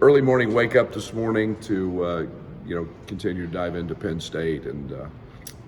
early morning wake up this morning to continue to dive into Penn State, and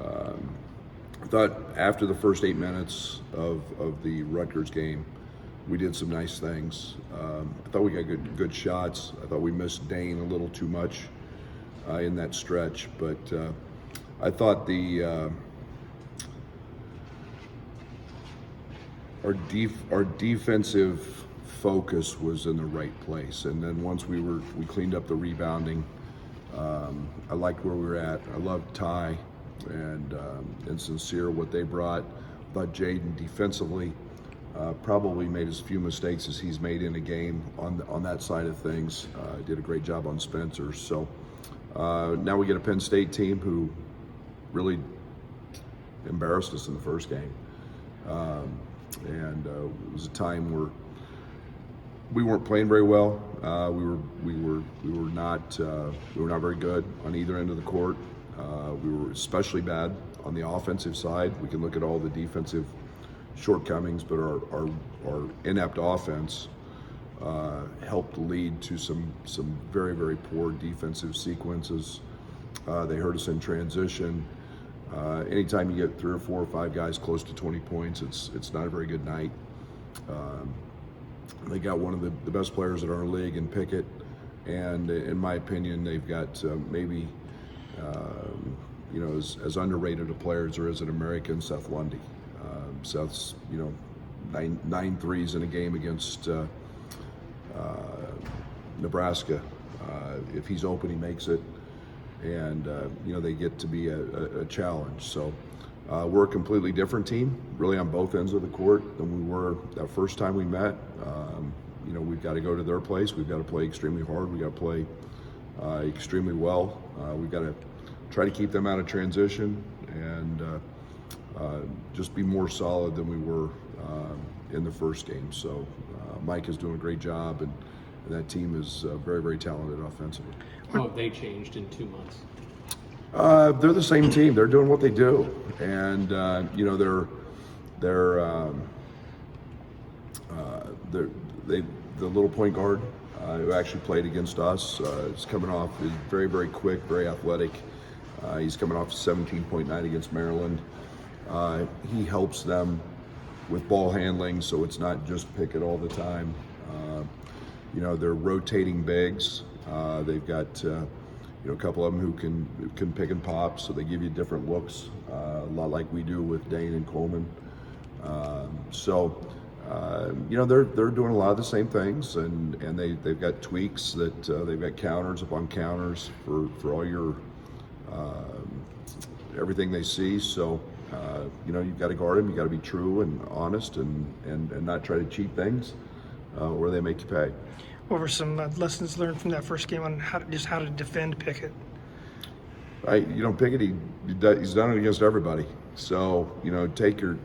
I thought after the first 8 minutes of the Rutgers game, we did some nice things. I thought we got good shots. I thought we missed Dane a little too much in that stretch, but I thought our defensive focus was in the right place, and then once we cleaned up the rebounding. I liked where we were at. I loved Ty and Sincere, what they brought. I thought Jaden defensively probably made as few mistakes as he's made in a game on that side of things. Did a great job on Spencer. So now we get a Penn State team who really embarrassed us in the first game. And it was a time where we weren't playing very well. We were not very good on either end of the court. We were especially bad on the offensive side. We can look at all the defensive shortcomings, but our inept offense helped lead to some very, very poor defensive sequences. They hurt us in transition. Anytime you get 3 or 4 or 5 guys close to 20 points, it's not a very good night. They got one of the best players in our league in Pickett, and in my opinion, they've got maybe as underrated a player as there is an American, Seth Lundy. Seth's 9 threes in a game against Nebraska. If he's open, he makes it, and they get to be a challenge. So. We're a completely different team, really on both ends of the court than we were that first time we met. We've got to go to their place. We've got to play extremely hard. We've got to play extremely well. We've got to try to keep them out of transition and just be more solid than we were in the first game. So Mike is doing a great job, and that team is very, very talented offensively. How have they changed in 2 months? They're the same team. They're doing what they do, and the little point guard who actually played against us is coming off. Is very, very quick, very athletic. He's coming off a 17-point night against Maryland. He helps them with ball handling, so it's not just pick it all the time. They're rotating bigs. They've got. A couple of them who can pick and pop, so they give you different looks, a lot like we do with Dane and Coleman. They're doing a lot of the same things, and they've got tweaks that they've got counters upon counters for all your everything they see. So you've got to guard them. You got to be true and honest, and not try to cheat things, or they make you pay. What were some lessons learned from that first game on how to defend Pickett? Pickett, he's done it against everybody. So take your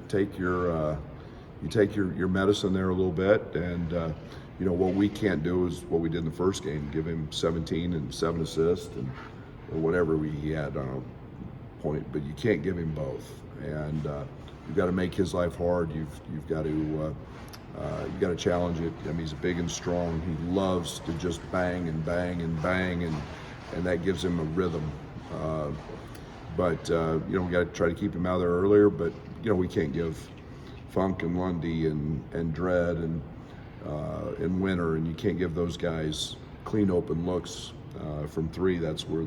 medicine there a little bit, and what we can't do is what we did in the first game: give him 17 and 7 assists or whatever he had on a point. But you can't give him both, and you've got to make his life hard. You've got to challenge it. I mean, he's big and strong. He loves to just bang and bang and bang, and that gives him a rhythm. We got to try to keep him out of there earlier. But we can't give Funk and Lundy and Dredd and Winter, and you can't give those guys clean open looks from 3. That's where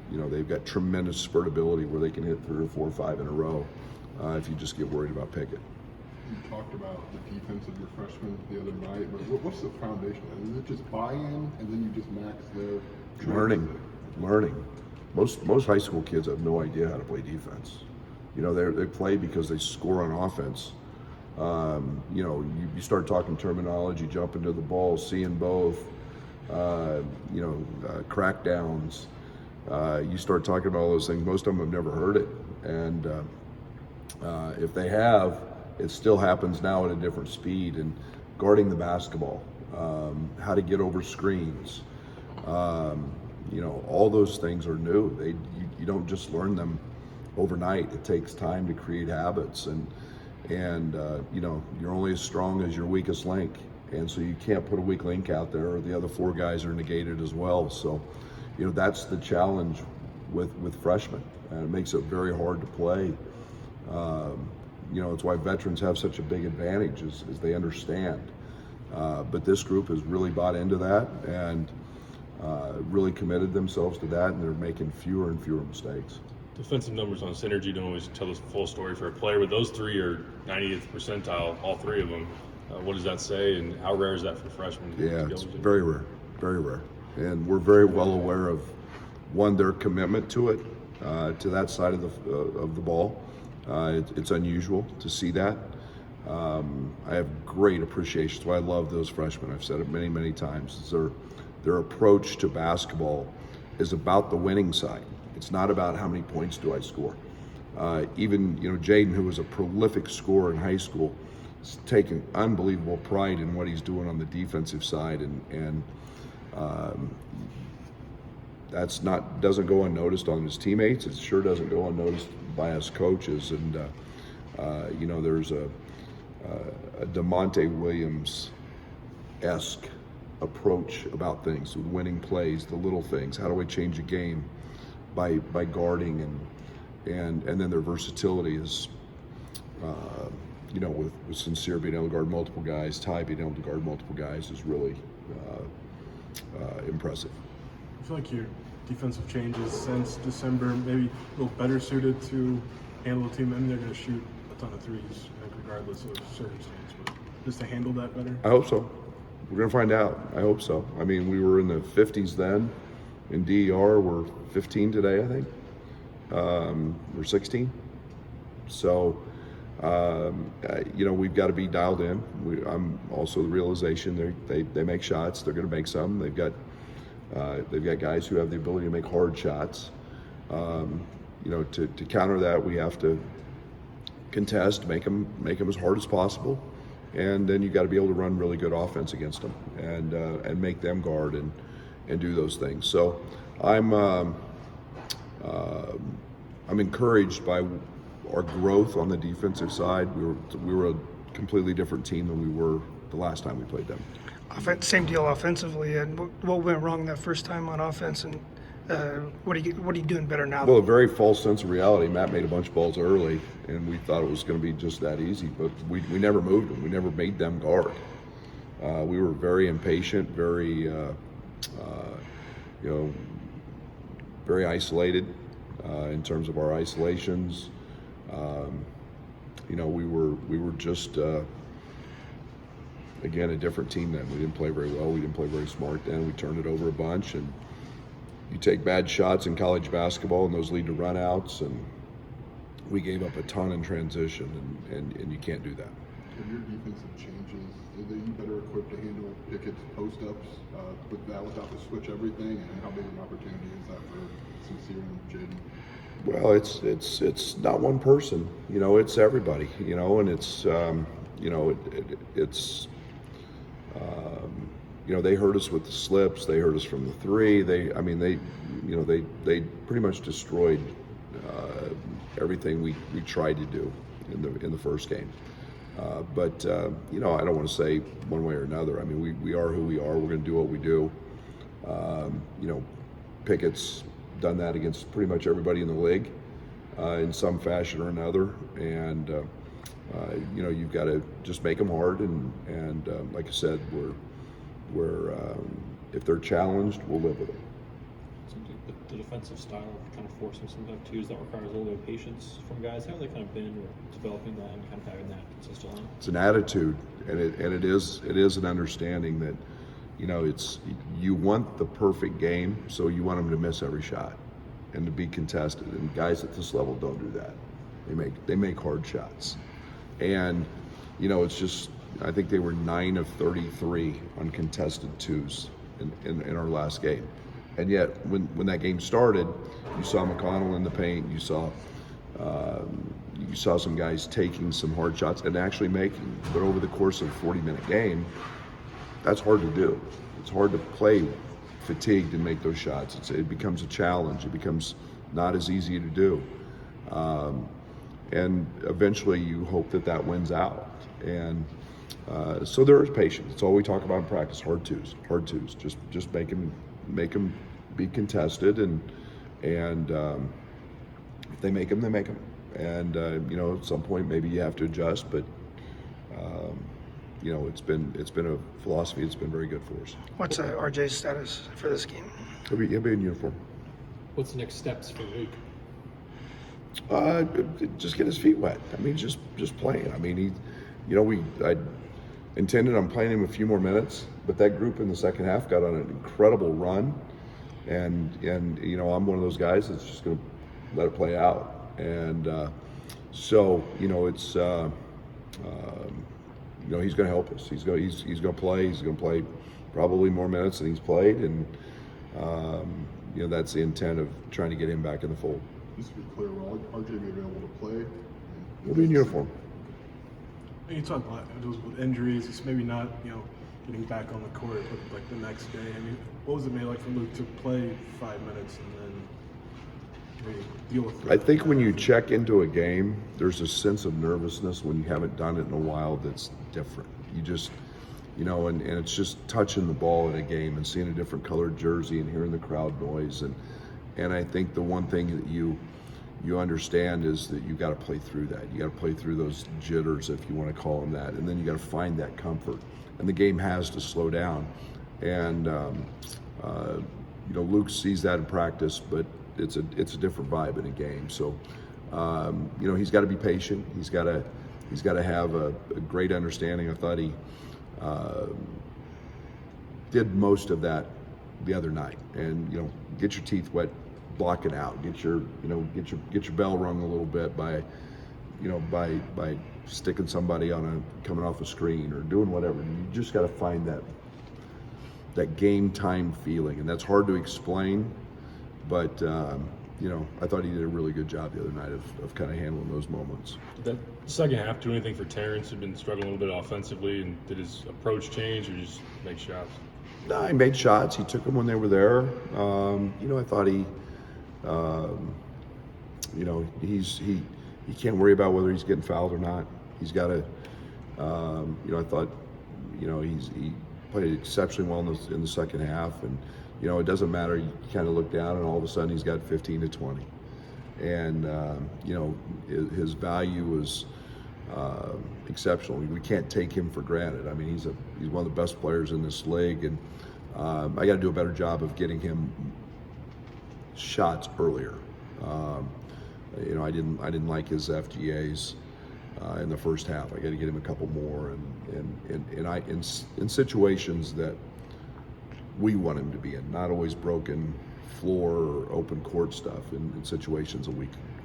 they've got tremendous spurt ability where they can hit 3 or 4 or 5 in a row. If you just get worried about Pickett. You talked about the defense of your freshmen the other night, but what's the foundation? Is it just buy-in, and then you just max their learning? Most high school kids have no idea how to play defense. They play because they score on offense. You start talking terminology, jump into the ball, seeing both, crackdowns. You start talking about all those things. Most of them have never heard it, and if they have, it still happens now at a different speed. And guarding the basketball, how to get over screens, all those things are new. You don't just learn them overnight. It takes time to create habits, and you're only as strong as your weakest link. And so you can't put a weak link out there, or the other 4 guys are negated as well. So, that's the challenge with freshmen, and it makes it very hard to play. It's why veterans have such a big advantage is they understand. But this group has really bought into that and really committed themselves to that, and they're making fewer and fewer mistakes. Defensive numbers on synergy don't always tell the full story for a player, but those 3 are 90th percentile, all 3 of them. What does that say, and how rare is that for freshmen? Yeah, it's very rare, very rare. And we're very well aware of, one, their commitment to it, to that side of the ball. It's unusual to see that. I have great appreciation. That's why I love those freshmen. I've said it many, many times. Their approach to basketball is about the winning side. It's not about how many points do I score. Even Jaden, who was a prolific scorer in high school, is taking unbelievable pride in what he's doing on the defensive side, and that's doesn't go unnoticed on his teammates. It sure doesn't go unnoticed by us coaches. And there's a DeMonte Williams-esque approach about things, winning plays, the little things. How do I change a game by guarding, and then their versatility is with Sincere being able to guard multiple guys, Ty being able to guard multiple guys is really impressive. I feel like your defensive changes since December maybe a little better suited to handle a team. I mean, they're going to shoot a ton of threes, regardless of circumstance, but just to handle that better? I hope so. We're going to find out. I hope so. I mean, we were in the 50s then. In DER, we're 15 today, I think. We're 16. So, we've got to be dialed in. I'm also the realization they make shots. They're going to make some. They've got guys who have the ability to make hard shots. To counter that, we have to contest, make them as hard as possible, and then you got to be able to run really good offense against them and make them guard and do those things. So I'm encouraged by our growth on the defensive side. We were a completely different team than we were the last time we played them. Same deal offensively. And what went wrong that first time on offense, and what are you doing better now? Well, a very false sense of reality. Matt made a bunch of balls early, and we thought it was going to be just that easy, but we never moved them. We never made them guard. We were very impatient, very very isolated in terms of our isolations. We were just again a different team then. We didn't play very well. We didn't play very smart then. We turned it over a bunch, and you take bad shots in college basketball, and those lead to runouts, and we gave up a ton in transition, and you can't do that. Are your defensive changes, are you better equipped to handle Pickett's post-ups without the switch everything, and how big an opportunity is that for Sincere and Jaden? Well, it's not one person, it's everybody, and it's they hurt us with the slips, they hurt us from the three, they pretty much destroyed everything we tried to do in the first game. But I don't want to say one way or another. I mean, we are who we are. We're going to do what we do. Pickett's done that against pretty much everybody in the league in some fashion or another, and you've got to just make them hard. And like I said, we're if they're challenged, we'll live with them. The defensive style kind of forcing some kind of twos that requires a little bit of patience from guys. How have they kind of been developing that and kind of having that consistently? It's an attitude, and it is an understanding that you want the perfect game, so you want them to miss every shot and to be contested. And guys at this level don't do that. They make hard shots, and it's just, I think they were 9 of 33 on contested twos in our last game. And yet, when that game started, you saw McConnell in the paint. You saw some guys taking some hard shots and actually making. But over the course of a 40-minute game, that's hard to do. It's hard to play fatigued and make those shots. It becomes a challenge. It becomes not as easy to do. And eventually, you hope that wins out. And So there is patience. It's all we talk about in practice. Hard twos. Just make them be contested, and if they make them, they make them. And at some point maybe you have to adjust, but it's been a philosophy that's been very good for us. What's RJ's status for this game? He'll be in uniform. What's the next steps for Luke? Just get his feet wet. I mean, just playing. I mean, I intended on playing him a few more minutes, but that group in the second half got on an incredible run, and I'm one of those guys that's just going to let it play out, and so it's he's going to help us. He's going to play. He's going to play probably more minutes than he's played, and that's the intent of trying to get him back in the fold. Just to be clear, will RJ be able to play? He'll be in uniform. And you talk about those with injuries, it's maybe not, getting back on the court, but like the next day. I mean, what was it made like for Luke to play 5 minutes and then maybe deal with it? I think when you check into a game, there's a sense of nervousness when you haven't done it in a while that's different. You just, and it's just touching the ball in a game and seeing a different colored jersey and hearing the crowd noise. And I think the one thing that you understand is that you got to play through that. You got to play through those jitters, if you want to call them that, and then you got to find that comfort. And the game has to slow down. And Luke sees that in practice, but it's a different vibe in a game. So he's got to be patient. He's got to have a great understanding. I thought he did most of that the other night. And get your teeth wet, block it out. Get your bell rung a little bit by sticking somebody coming off a screen or doing whatever. You just got to find that game time feeling, and that's hard to explain. But I thought he did a really good job the other night of kind of handling those moments. Did that second half do anything for Terrence, who'd been struggling a little bit offensively, and did his approach change or just make shots? No, he made shots. He took them when they were there. I thought he can't worry about whether he's getting fouled or not. He's got to, I thought, he played exceptionally well in the second half, and it doesn't matter. You kind of look down, and all of a sudden he's got 15 to 20, and his value is exceptional. We can't take him for granted. I mean, he's one of the best players in this league, and I got to do a better job of getting him shots earlier. I didn't like his FGAs in the first half. I got to get him a couple more, and in situations that we want him to be in, not always broken floor or open court stuff. In situations that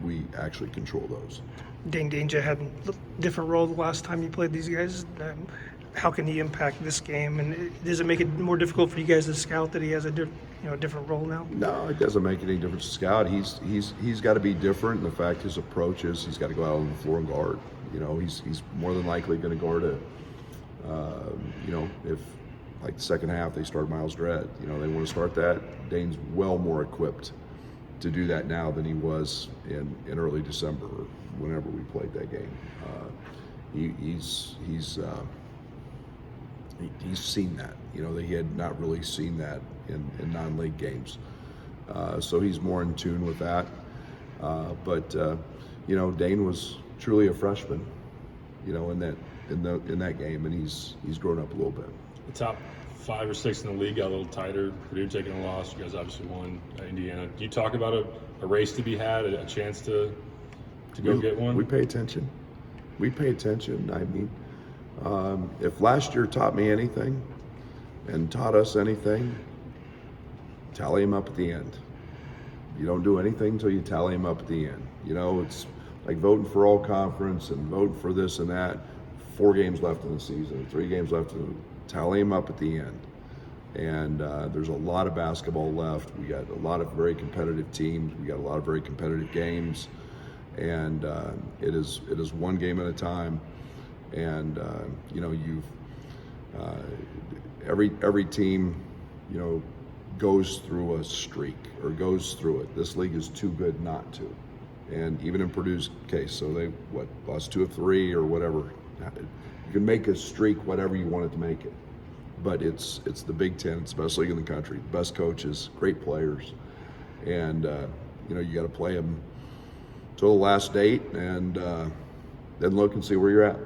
we actually control those. Dane Danger had a different role the last time you played these guys. How can he impact this game? And does it make it more difficult for you guys to scout that he has a different role now? No, it doesn't make any difference to scout. He's got to be different. And the fact his approach is he's got to go out on the floor and guard. He's more than likely going to guard if like the second half they start Miles Dredd. They want to start that. Dane's well more equipped to do that now than he was in early December or whenever we played that game. He's seen that. He had not really seen that in non-league games. So he's more in tune with that. But Dane was truly a freshman, in that game, and he's grown up a little bit. The top 5 or 6 in the league got a little tighter. Purdue taking a loss. You guys obviously won. Indiana. Do you talk about a race to be had, a chance to go get one? We pay attention. I mean, if last year taught me anything and taught us anything, tally them up at the end. You don't do anything until you tally them up at the end. It's like voting for all conference and voting for this and that. 4 games left in the season, 3 games left tally them up at the end. And there's a lot of basketball left. We got a lot of very competitive teams. We got a lot of very competitive games. And it is one game at a time. And every team goes through a streak or goes through it. This league is too good not to. And even in Purdue's case, so they lost 2 of 3 or whatever. You can make a streak whatever you want it to make it, but it's the Big Ten. It's the best league in the country, best coaches, great players, and you know, you got to play them till the last date, and then look and see where you're at.